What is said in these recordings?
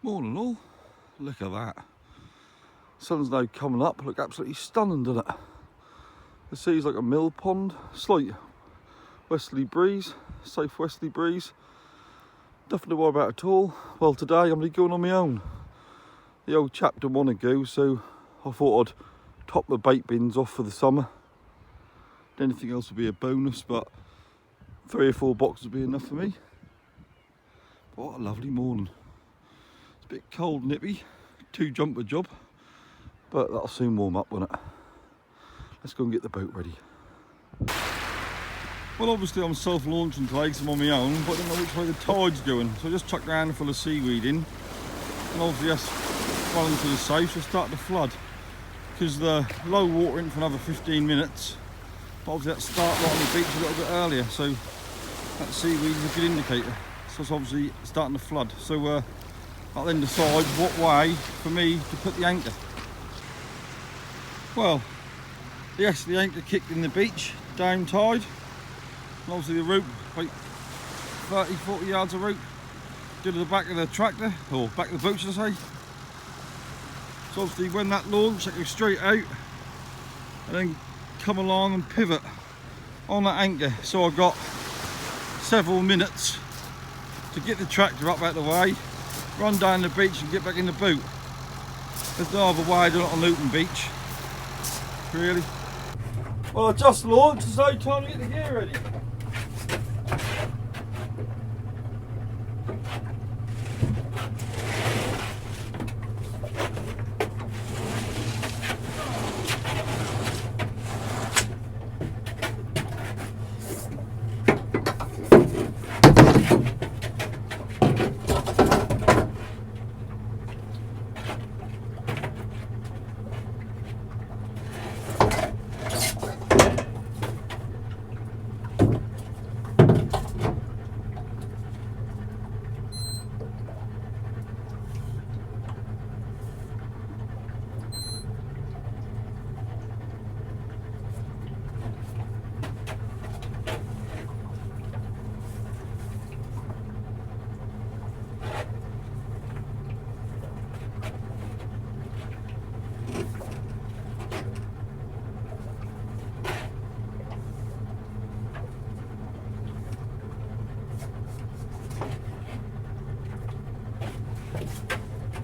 Morning all, look at that. Sun's now coming up, look absolutely stunning, doesn't it? The sea's like a mill pond, slight westerly breeze, southwesterly breeze. Nothing to worry about at all. Well, today I'm going to be going on my own. The old chap didn't want to go, so I thought I'd top the bait bins off for the summer. Anything else would be a bonus, but 3 or 4 boxes would be enough for me. But what a lovely morning. It's a bit cold, nippy, 2 jumper job, but that'll soon warm up, won't it? Let's go and get the boat ready. Well, obviously I'm self-launching today because I'm on my own, but I don't know which way the tide's going. So I just chucked a handful of seaweed in, and obviously that's running to the south, so start to flood. Because the low water in for another 15 minutes, but obviously that start right on the beach a little bit earlier, so that seaweed is a good indicator. So it's obviously starting to flood. So I'll then decide what way for me to put the anchor. Well, yes, the anchor kicked in the beach, down tide. And obviously the rope, like 30-40 yards of rope, to the back of the tractor, or back of the boat should I say. So obviously when that launched, I go straight out and then come along and pivot on that anchor. So I've got several minutes to get the tractor up out of the way, run down the beach and get back in the boat. There's no other way I do it on Luton Beach, really. Well, I just launched, there's no time to get the gear ready.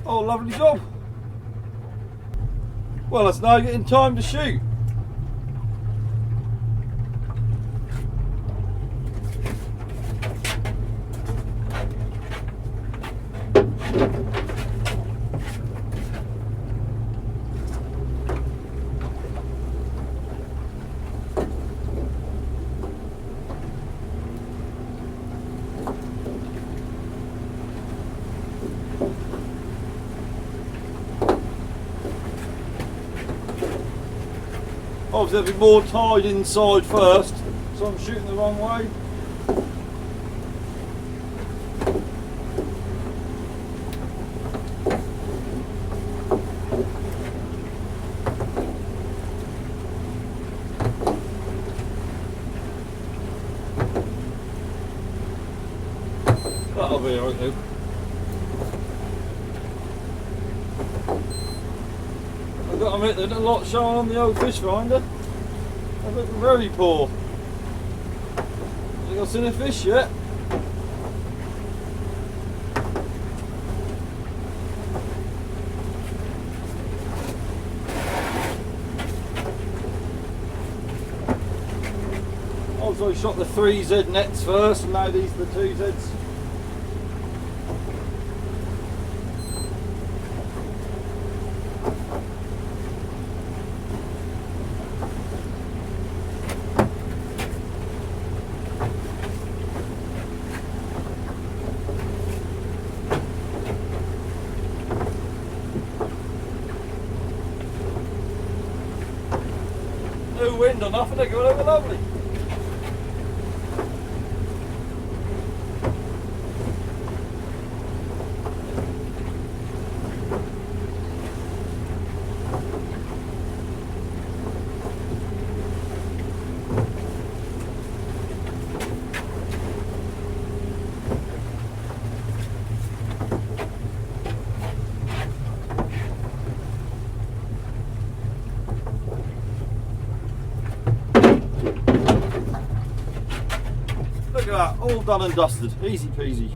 Oh, lovely job. Well, it's now getting time to shoot. Obviously there'll be more tide inside first, so I'm shooting the wrong way. That'll be alright though. I've got to admit, there's not a lot showing on the old fish finder. They look very poor. Have I seen a fish yet? Also, I shot the 3Z nets first, and now these are the 2Zs. No wind or nothing, they're going over lovely. all done and dusted, easy peasy.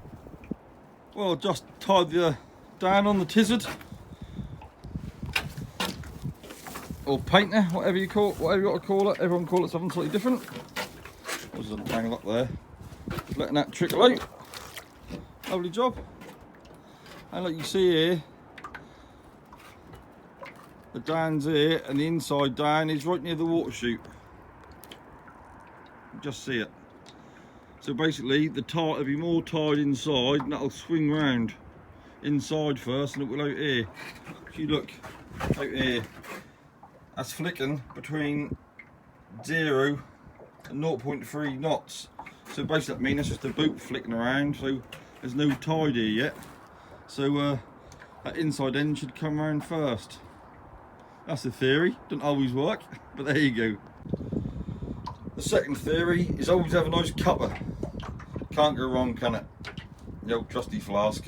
Well, just tied the down on the tizzard, or painter, whatever you call it, whatever you want to call it. Everyone calls it something slightly different. I'll just untangle up there, just letting that trickle out. Lovely job. And like you see here, the down's here, and the inside down is right near the water chute. Just see it. So basically, the tie will be more tied inside, and that'll swing round inside first, and it will out here. If you look out here, that's flicking between 0 and 0.3 knots. So basically, that means that's just the boot flicking around. So there's no tide here yet. So that inside end should come around first. That's the theory. Doesn't always work, but there you go. The second theory is always have a nice cuppa. Can't go wrong, can it? The old trusty flask.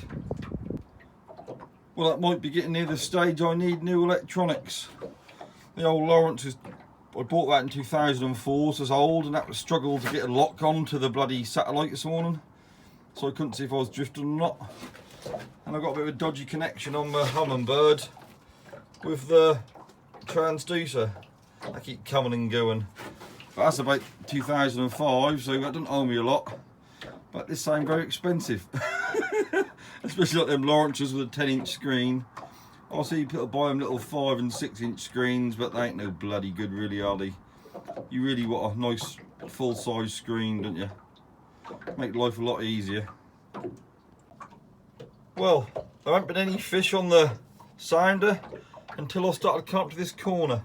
Well, that might be getting near the stage I need new electronics. The old Lawrence is, I bought that in 2004, so it's old, and that was struggled to get a lock on to the bloody satellite this morning. So I couldn't see if I was drifting or not. And I got a bit of a dodgy connection on my Hummingbird with the transducer. I keep coming and going. But that's about 2005, so that doesn't owe me a lot. But this sounds very expensive. Especially like them Lawrences with a 10-inch screen. I see people buy them little 5 and 6-inch screens, but they ain't no bloody good really, are they? You really want a nice full-size screen, don't you? Make life a lot easier. Well, there haven't been any fish on the sounder until I started coming up to this corner.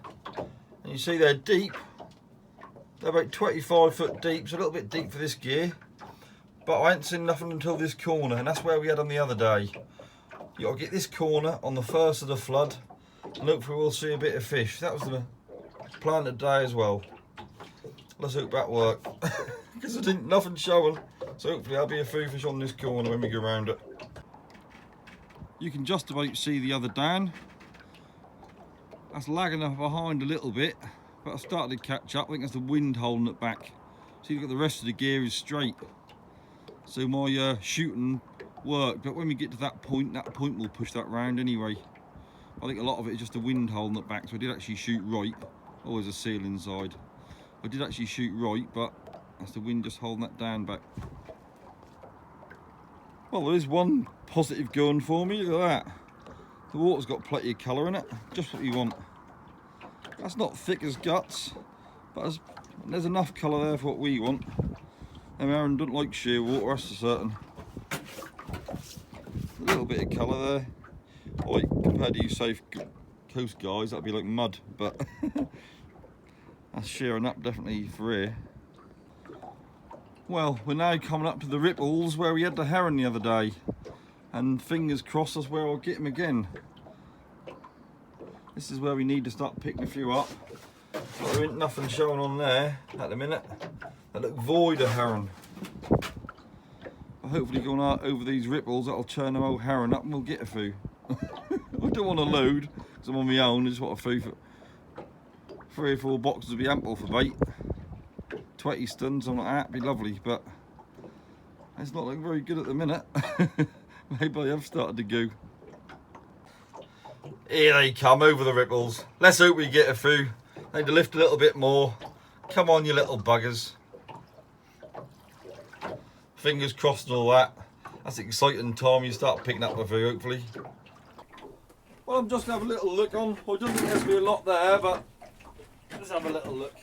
And you see they're deep. They're about 25 foot deep, so a little bit deep for this gear. But I ain't seen nothing until this corner, and that's where we had them the other day. You got to get this corner on the first of the flood, and hopefully we'll see a bit of fish. That was the plan today as well. Let's hope that worked. Because I didn't nothing showing, so hopefully there'll be a few fish on this corner when we go around it. You can just about see the other down. That's lagging up behind a little bit, but I started to catch up. I think that's the wind holding it back. So you've got the rest of the gear is straight. So my shooting worked, but when we get to that point will push that round anyway. I think a lot of it is just the wind holding it back, so I did actually shoot right. Oh, there's a seal inside. I did actually shoot right, but that's the wind just holding that down back. Well, there is one positive going for me, look at that. The water's got plenty of colour in it, just what you want. That's not thick as guts, but there's enough colour there for what we want. And Aaron doesn't like sheer water, that's for certain. A little bit of colour there. Like, compared to you safe coast guys, that'd be like mud, but that's shearing up definitely for here. Well, we're now coming up to the ripples where we had the heron the other day. And fingers crossed that's where I'll get him again. This is where we need to start picking a few up. But there ain't nothing showing on there at the minute. That look void of heron. But hopefully going out over these ripples that'll turn them old heron up and we'll get a few. I don't want to load because I'm on my own. I just want a few. 3 or 4 boxes would be ample for bait. 20 stuns, something like that, be lovely, but it's not looking very good at the minute. Maybe I have started to go. Here they come over the ripples. Let's hope we get a few. Need to lift a little bit more. Come on, you little buggers. Fingers crossed and all that. That's exciting time you start picking up a few, hopefully. Well, I'm just going to have a little look on. Well, it doesn't think there's to be a lot there, but let's have a little look.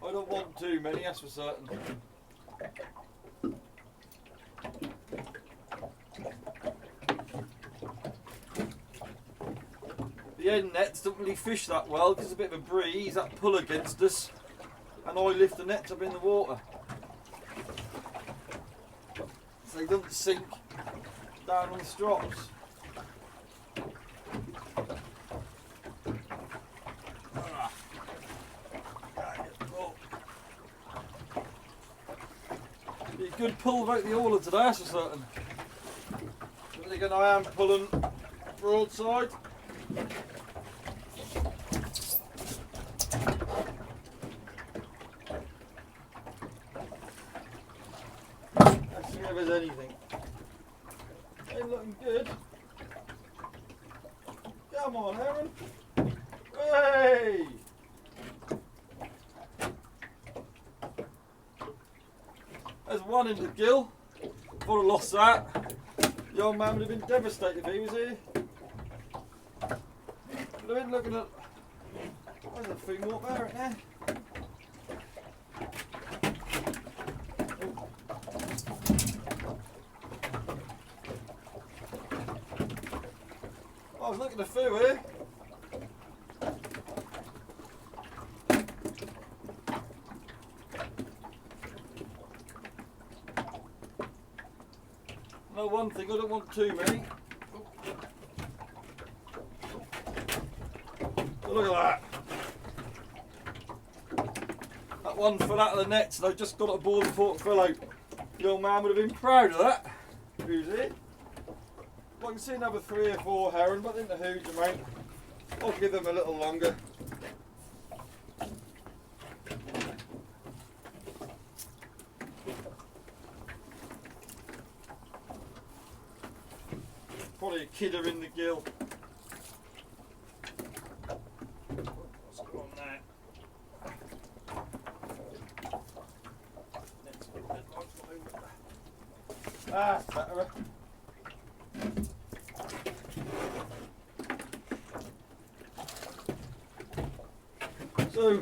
I don't want too many, that's for certain. The end nets don't really fish that well because there's a bit of a breeze, that pull against us, and I lift the nets up in the water. So they don't sink down on the strops. Be a good pull about the hauler today, that's for certain. But again, I am pulling broadside. as anything. Ain't looking good. Come on, Aaron. Hey! There's one in the gill. If I'd have lost that, the old man would have been devastated if he was here. Would have been looking at. There's a few more there, isn't there? I was looking at a few here. No, one thing, I don't want too many. Oh, look at that. That one fell out of the nets and I just got it aboard before it fell out. The old man would have been proud of that. Who's it? I can see another 3 or 4 herring, but I think they're huge amount. I'll give them a little longer. Probably a kidder in the gill. What's going on there? Next one. Ah, better. So,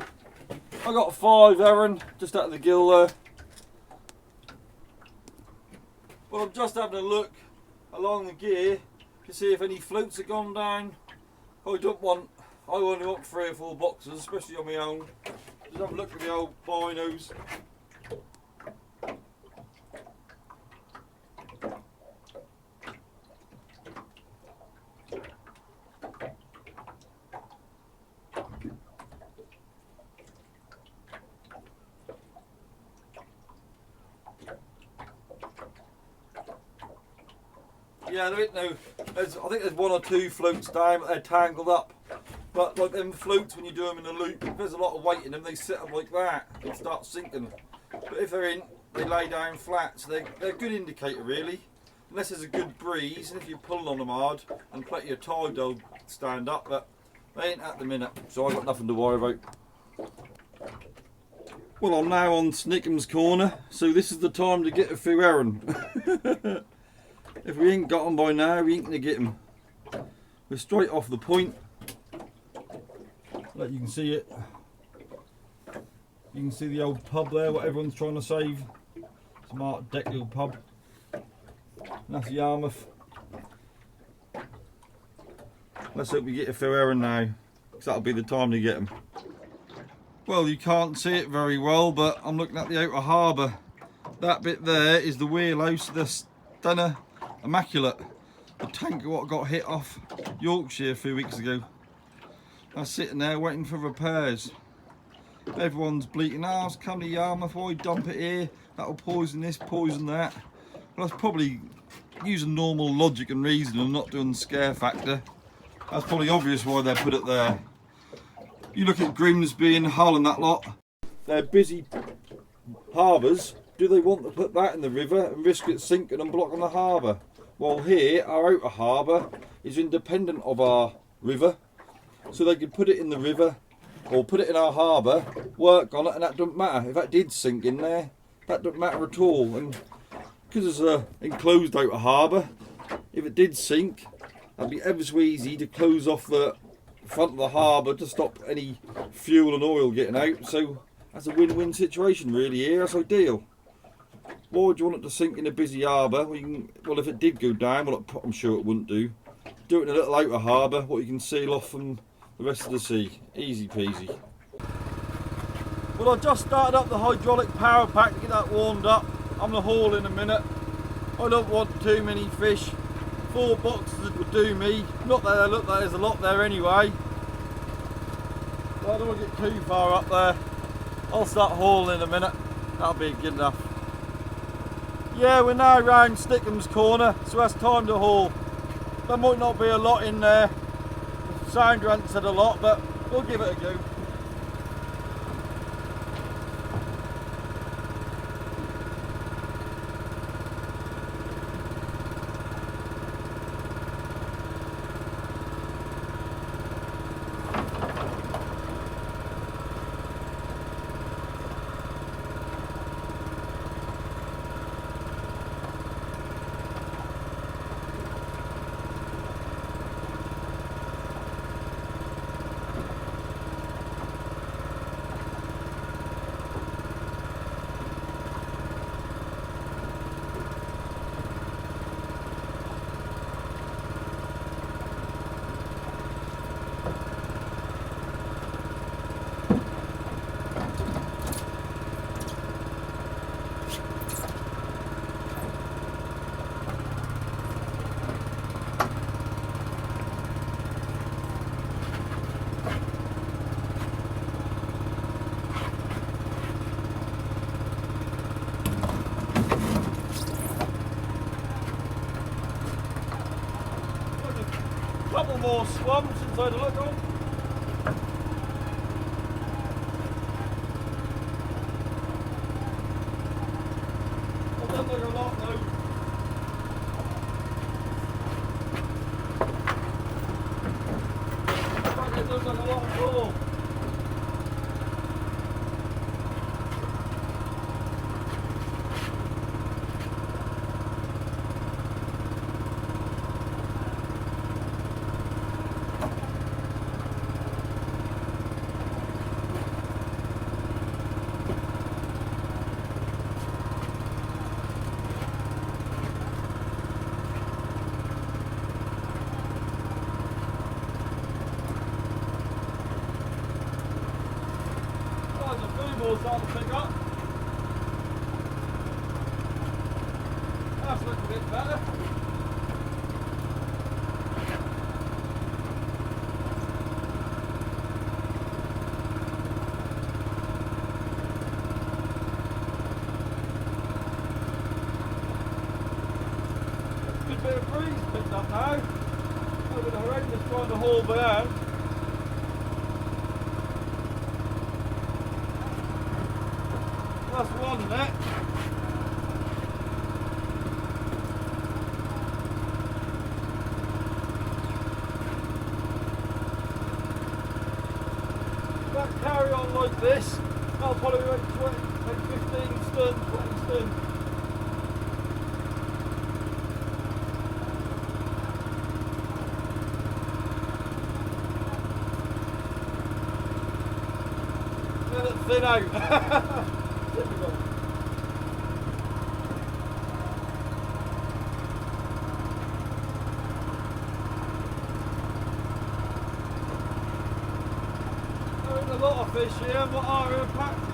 I got 5 herring just out of the gill there. But I'm just having a look along the gear to see if any floats have gone down. I only want 3 or 4 boxes, especially on my own. Just have a look at the old binos. Yeah, there ain't no. I think there's 1 or 2 floats down, but they're tangled up. But like them floats, when you do them in a loop, if there's a lot of weight in them, they sit up like that and start sinking. But if they're in, they lay down flat. So they're a good indicator, really. Unless there's a good breeze, and if you're pulling on them hard and plenty of tide, they'll stand up. But they ain't at the minute, so I've got nothing to worry about. Well, I'm now on Snickham's corner, so this is the time to get a few herring. If we ain't got them by now, we ain't going to get them. We're straight off the point. Like you can see it. You can see the old pub there, what everyone's trying to save. Some Art Deco pub. And that's Yarmouth. Let's hope we get a few herring now, because that'll be the time to get them. Well, you can't see it very well, but I'm looking at the outer harbour. That bit there is the wheelhouse, the stunner. Immaculate. The tanker what got hit off Yorkshire a few weeks ago. I'm sitting there waiting for repairs. Everyone's bleating, "Oh, come to Yarmouth, why dump it here? That'll poison this, poison that." Well, that's probably using normal logic and reason and not doing the scare factor. That's probably obvious why they put it there. You look at Grimsby and Hull and that lot. They're busy harbours. Do they want to put that in the river and risk it sinking and blocking the harbour? Well, here, our outer harbour is independent of our river, so they could put it in the river or put it in our harbour, work on it, and that doesn't matter. If that did sink in there, that doesn't matter at all. And because it's an enclosed outer harbour, if it did sink, that'd be ever so easy to close off the front of the harbour to stop any fuel and oil getting out. So that's a win-win situation really here, that's ideal. Why would you want it to sink in a busy harbour? Well, if it did go down, well, I'm sure it wouldn't do. Do it in a little outer harbour, what you can seal off from the rest of the sea. Easy peasy. Well, I just started up the hydraulic power pack to get that warmed up. I'm going to haul in a minute. I don't want too many fish. 4 boxes would do me. Not that they look like there's a lot there anyway. But I don't want to get too far up there. I'll start hauling in a minute. That'll be good enough. Yeah, we're now round Stickham's corner, so that's time to haul. There might not be a lot in there. The sounder hasn't said a lot, but we'll give it a go. couple more swans since I had a look on. That doesn't look a lot though. It looks like a lot of coal. Starting to pick up. That's looking a bit better. Good bit of breeze picked up now. I've been horrendous trying to haul by hand. That's one net. If that carry on like this, I'll probably make 20, make 15 stone, 20 stone. Let it thin out. Typical. There is a lot of fish here, but are impacted.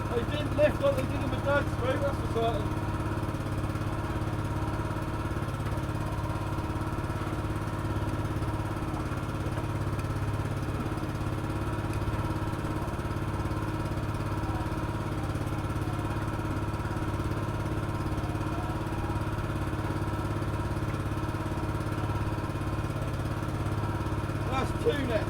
They didn't lift like they did in my dad's boat, that's for certain. That's 2 nets.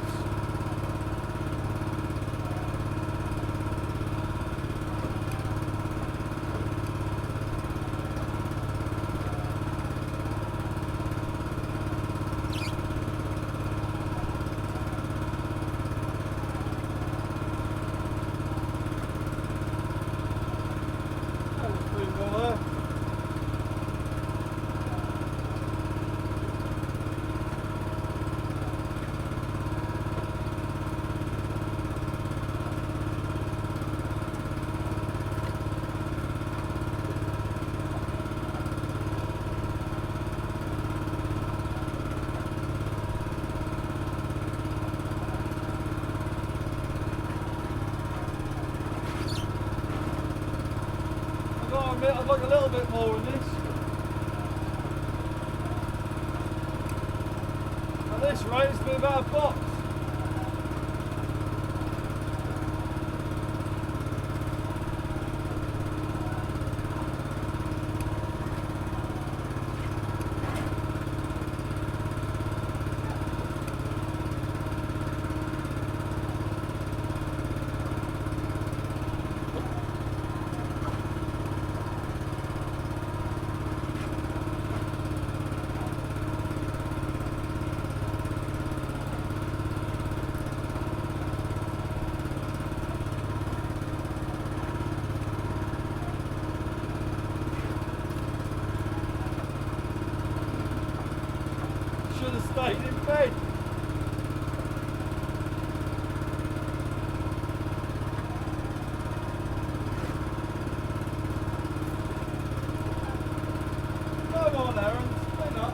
I'd like a little bit more in this. At this rate, it's been about a box. Should have stayed in bed. Come on, Aaron, spin up.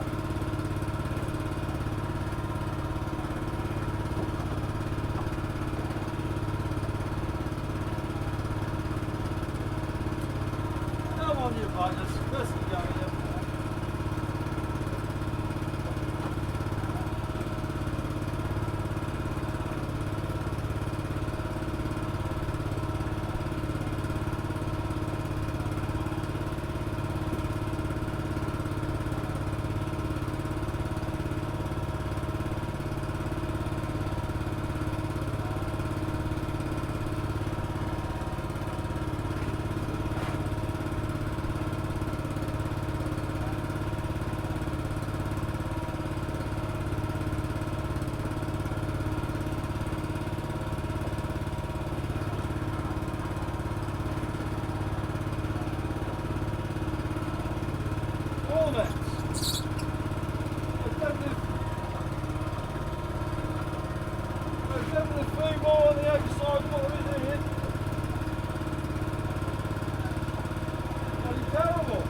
Come on, you buggers, let's go here. nets. There's definitely a few more on the outside of what there is here. Bloody terrible.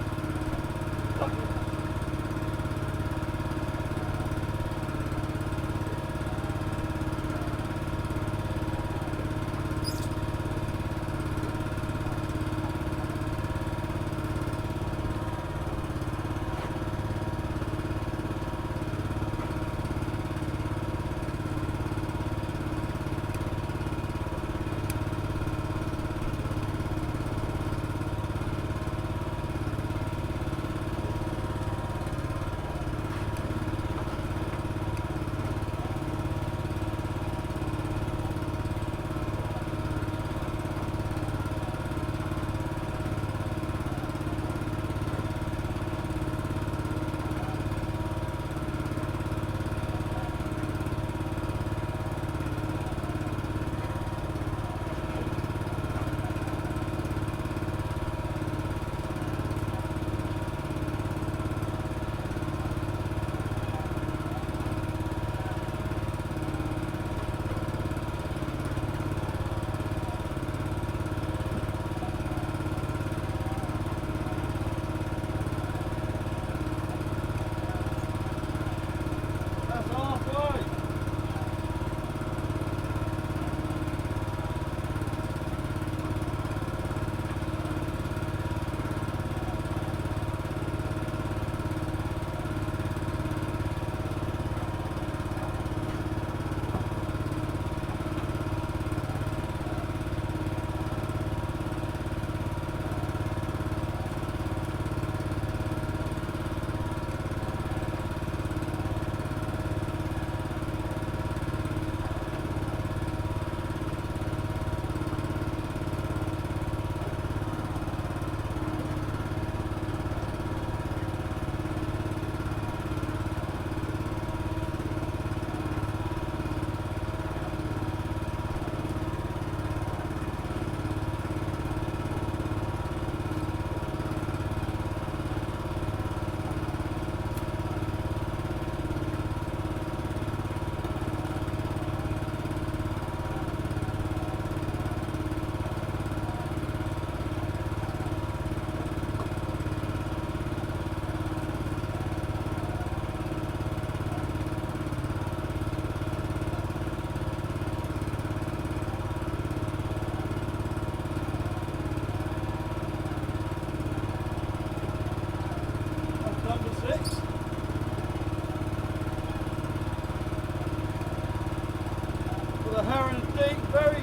The herring deep, very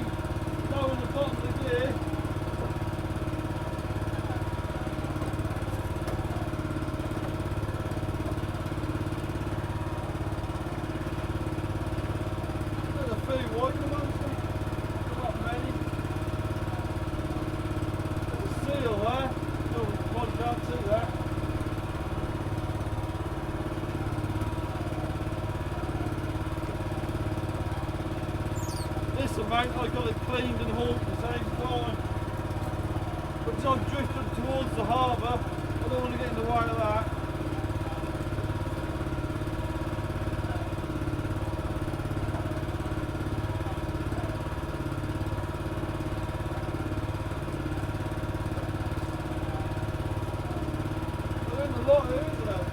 low in the bottom of the gear. There's a few white amongst them, not many. There's a seal there, no one can't see that. This amount I got it cleaned and hauled at the same time. Because I'm drifting towards the harbour, I don't want to get in the way of that. They're in the lot here, isn't there?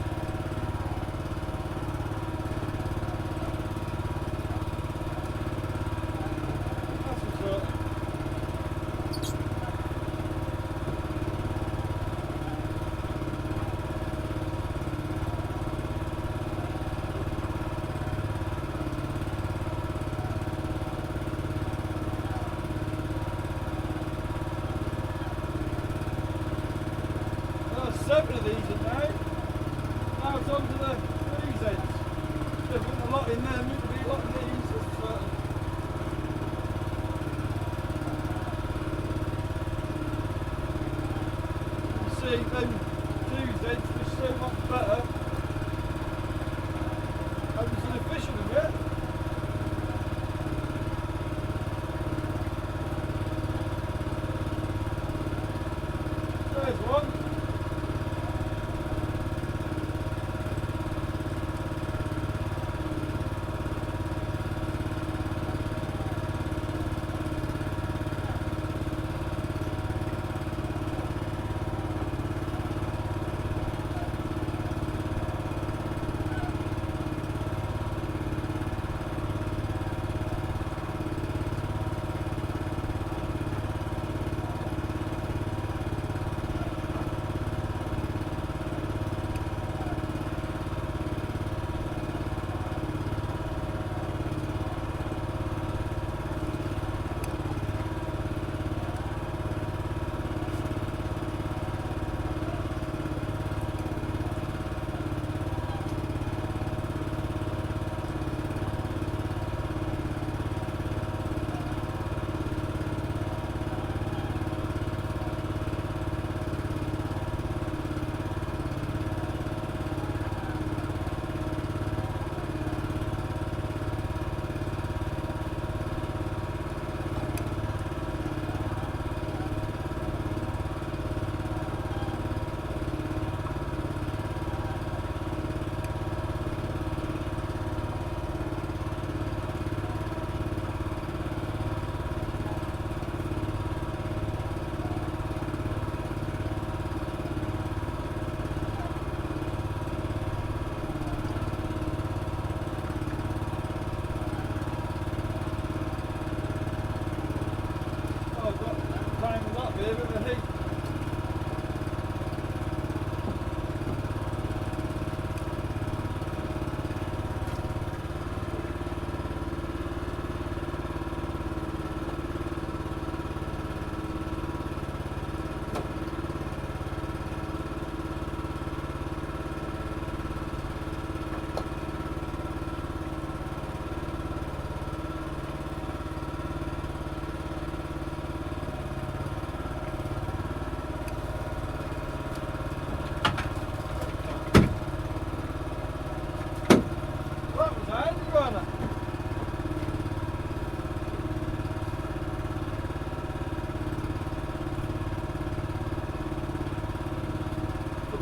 There's 7 of these in there. Now it's on to the these ends. There's a lot in there, there needs to be a lot in these. You see, them these ends fish so much better. I haven't seen a fish in them yet. There's one.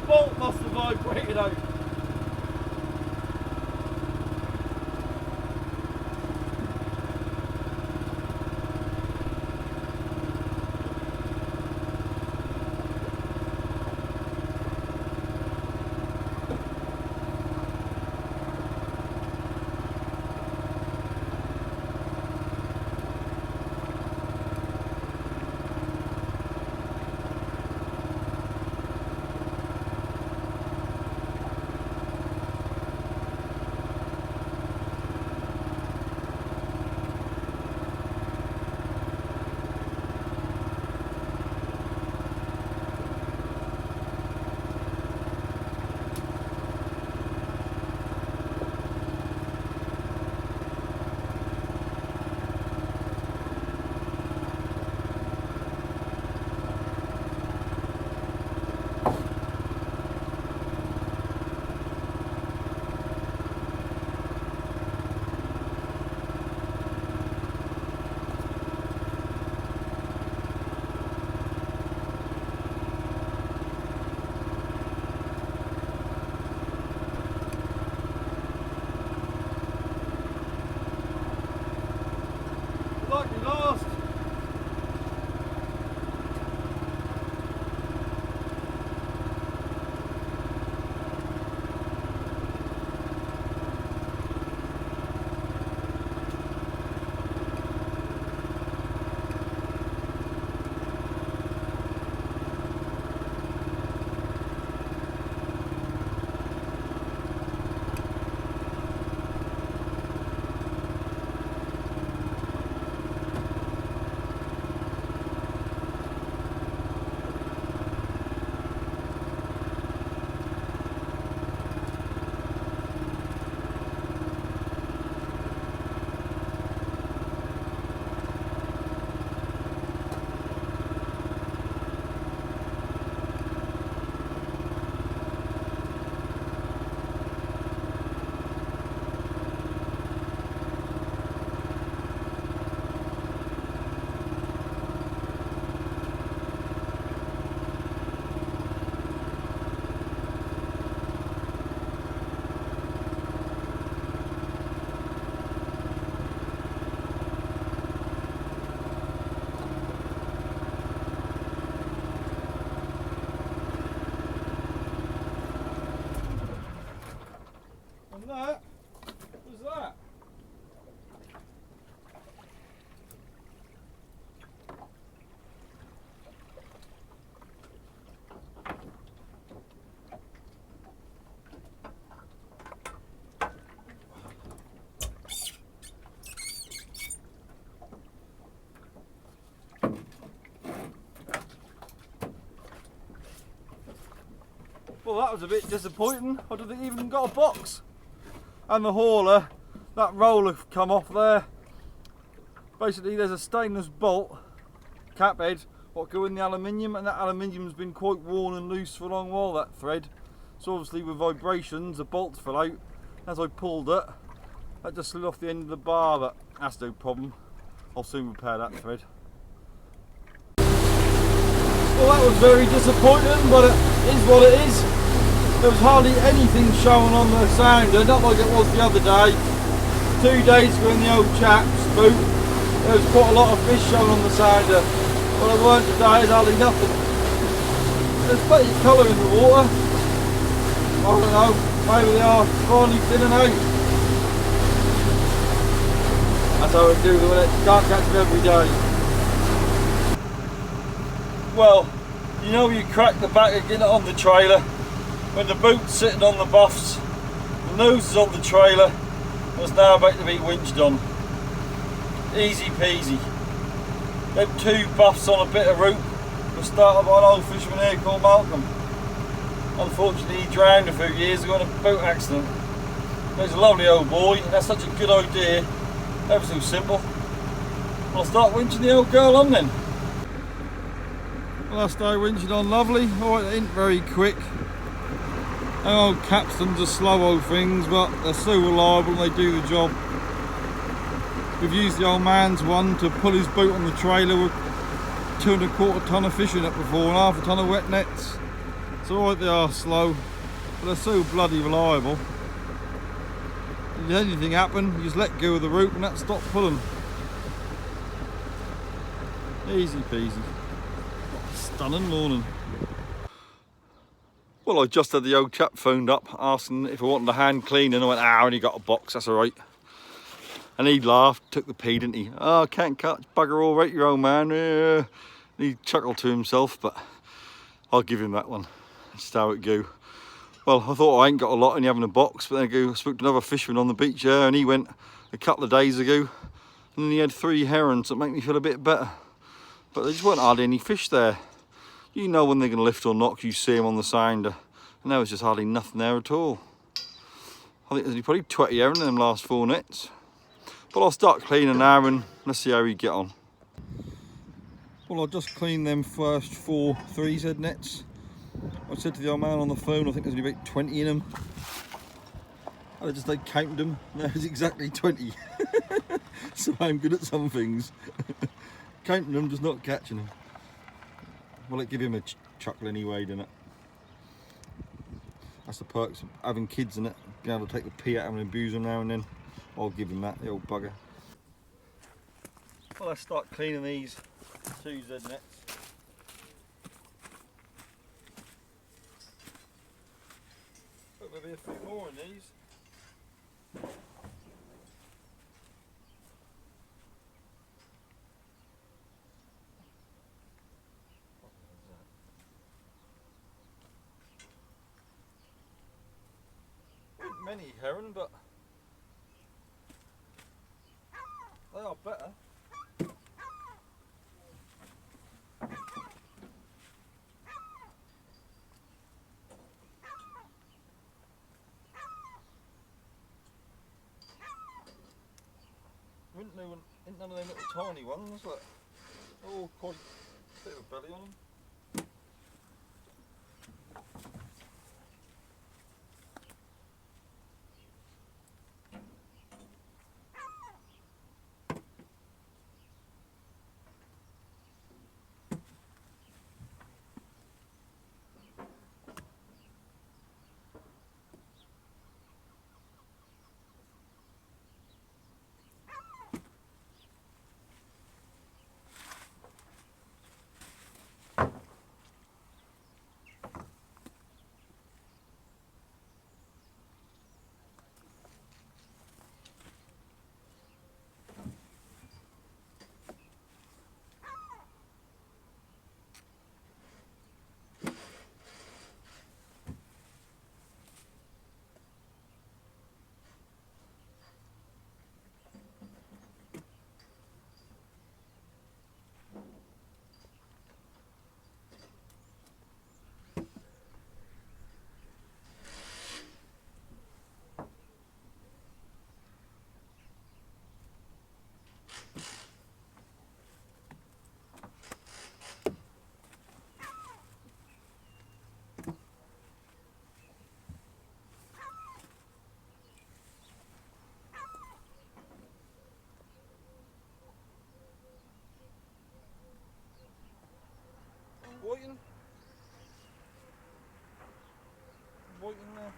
bolt must have vibrated out. Lucky last. That was that. Well, that was a bit disappointing. I didn't even got a box. And the hauler, that roller come off there. Basically there's a stainless bolt cap head what go in the aluminium, and that aluminium's been quite worn and loose for a long while, that thread. So obviously with vibrations the bolt fell out. As I pulled it, that just slid off the end of the bar, but that's no problem. I'll soon repair that thread. Well, that was very disappointing, but it is what it is. There was hardly anything showing on the sounder, not like it was the other day. 2 days ago in the old chap's boot, there was quite a lot of fish showing on the sounder. But there weren't today, there's hardly nothing. There's plenty of colour in the water. I don't know, maybe they are finally thinning out. That's how we do with it, can't catch them every day. Well, you know you crack the back and get it on the trailer. When the boat's sitting on the buffs, the nose is on the trailer, and it's now about to be winched on. Easy peasy. Them 2 buffs on a bit of rope were started by an old fisherman here called Malcolm. Unfortunately he drowned a few years ago in a boat accident. But he's a lovely old boy, and that's such a good idea, ever so simple. I'll start winching the old girl on then. Well, I started winching on lovely. Alright, it ain't very quick. Our old capstans are slow old things, but they're so reliable and they do the job. We've used the old man's one to pull his boat on the trailer with 2 1/4 ton of fish in it before, and 1/2 ton of wet nets. It's alright they are slow, but they're so bloody reliable. If anything happened, you just let go of the rope and that stopped pulling. Easy peasy. Stunning morning. Well, I just had the old chap phoned up asking if I wanted a hand clean, and I went, I only got a box, that's alright. And he laughed, took the pee, didn't he? Oh, can't catch bugger all right, your old man. And he chuckled to himself, but I'll give him that one. That's how it go. Well, I thought I ain't got a lot in having a box, but then I spoke to another fisherman on the beach there, and he went a couple of days ago, and then he had 3 herons. That make me feel a bit better. But there just weren't hardly any fish there. You know when they're going to lift or not, you see them on the sounder, and there was just hardly nothing there at all. I think there's probably 20 herring in them last 4 nets. But I'll start cleaning now and let's see how we get on. Well, I'll just clean them first 4 3Z nets. I said to the old man on the phone, I think there's only about 20 in them. I just counted them, and there's exactly 20. So I'm good at some things. Counting them, just not catching them. Well, it give him a chuckle anyway, doesn't it? That's the perks of having kids in it, being able to take the pee out of them and abuse them now and then. I'll give him that, the old bugger. Well, let's start cleaning these 2Z nets. Hope there'll be a few more in these. Not many heron, but they are better. Ain't none of them little tiny ones, look. Oh, quite a bit of a belly on them. Whiting? Whiting there.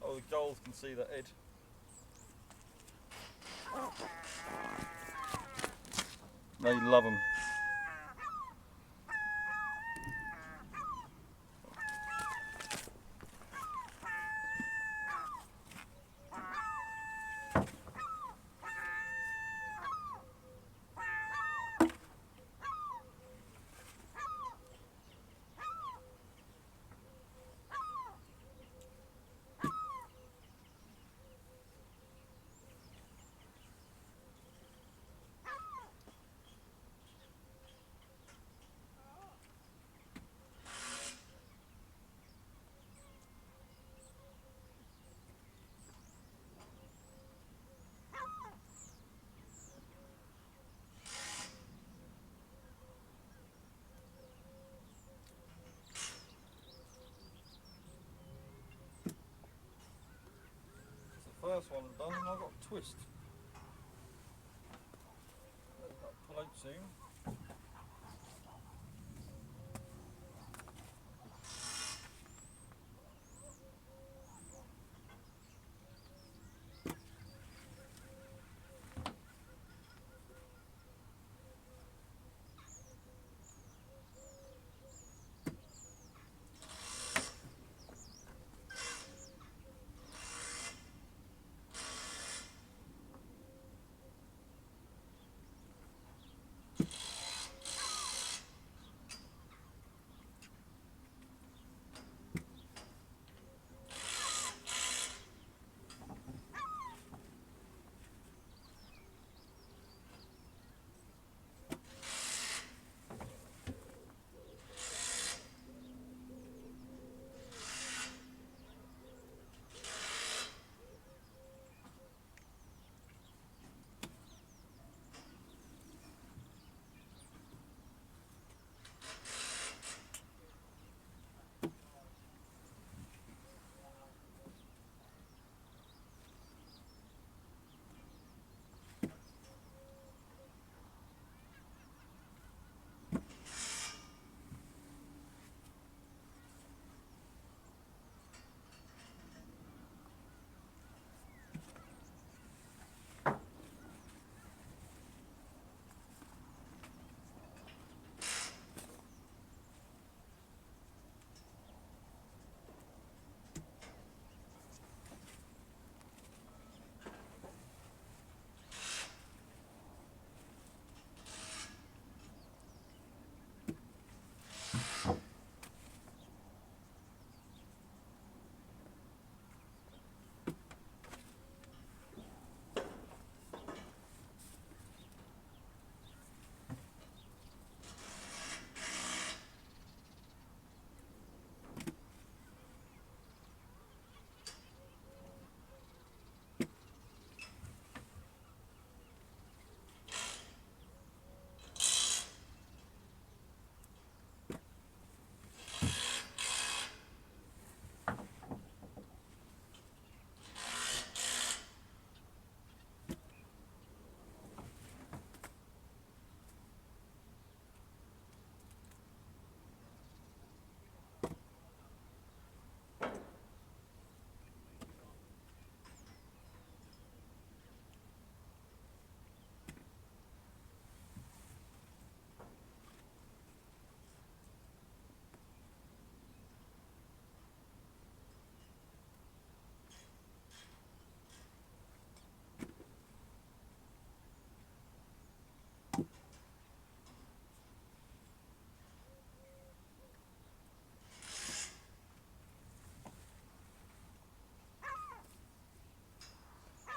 Oh, the gulls can see that head. They love them. first one done and I've got a twist. Let that pull out soon.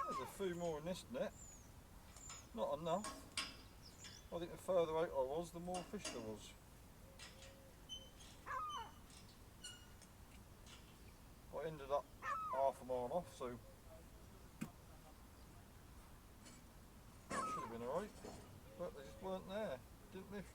There's a few more in this net. Not enough. I think the further out I was, the more fish there was. I ended up half a mile off, so should have been alright. But they just weren't there. Didn't lift.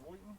Waiting.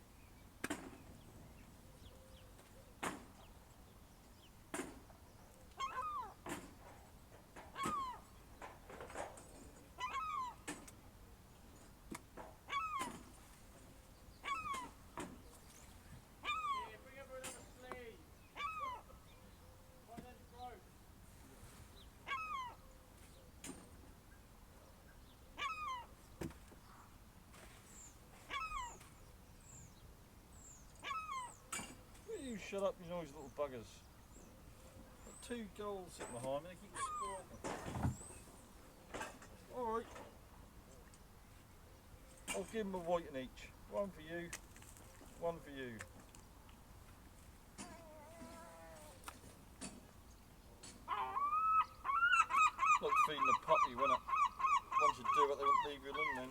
You shut up, you noisy little buggers. two gulls sitting behind me, they keep squawking. Alright. I'll give them a white in each. One for you, one for you. Like feeding a puppy, when it once you do it, they won't leave you alone then.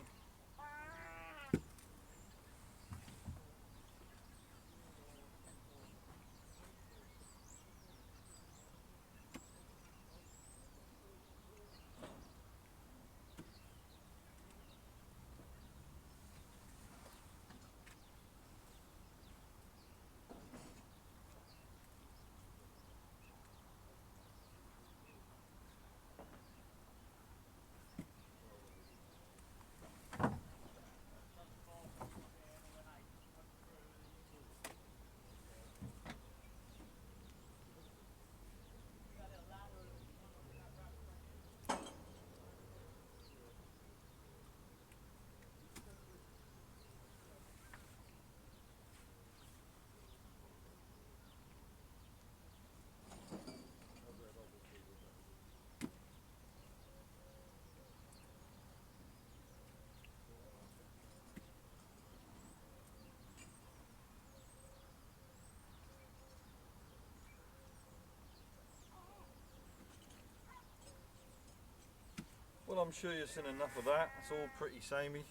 Well, I'm sure you've seen enough of that. It's all pretty samey.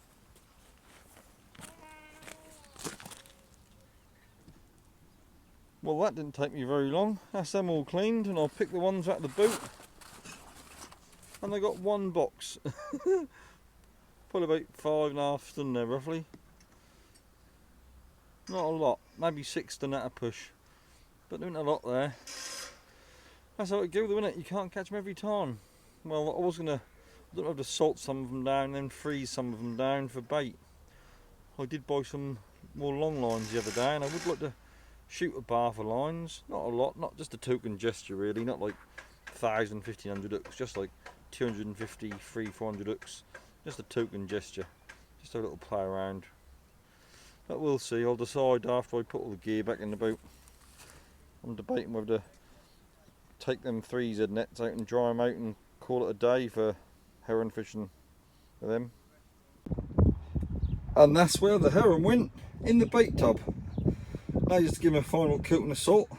Well, that didn't take me very long. That's them all cleaned, and I'll pick the ones out of the boot. And they got one box. Probably about 5.5 stone there, roughly. Not a lot, maybe 6 stone at a push. But there isn't a lot there. That's how it goes, isn't it? You can't catch them every time. Well, I don't have to salt some of them down and then freeze some of them down for bait. I did buy some more long lines the other day, and I would like to shoot a bar for lines. Not a lot, not just a token gesture really, not like 1,000, 1,500 hooks, just like 250, 300, 400 hooks. Just a token gesture, just a little play around. But we'll see, I'll decide after I put all the gear back in the boat. I'm debating whether to take them 3Z nets out and dry them out and call it a day for heron fishing for them. And that's where the heron went, in the bait tub. Now just to give them a final coating of salt,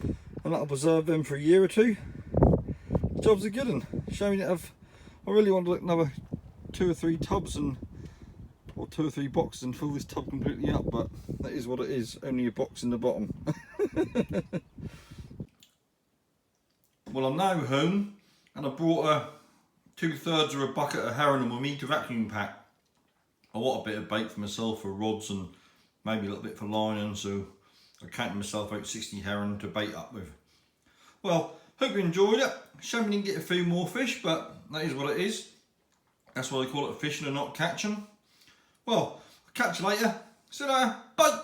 and that'll preserve them for a year or two. The job's a good one. Shame I really want to like another 2 or 3 tubs or 2 or 3 boxes and fill this tub completely up, but that is what it is, only a box in the bottom. Well, I'm now home, and I brought 2/3 of a bucket of herring with me to vacuum pack. I want a bit of bait for myself for rods and maybe a little bit for lining, so I counted myself out 60 herring to bait up with. Well, hope you enjoyed it. Shame we didn't get a few more fish, but that is what it is. That's why they call it fishing and not catching. Well, I'll catch you later. See you later. Bye.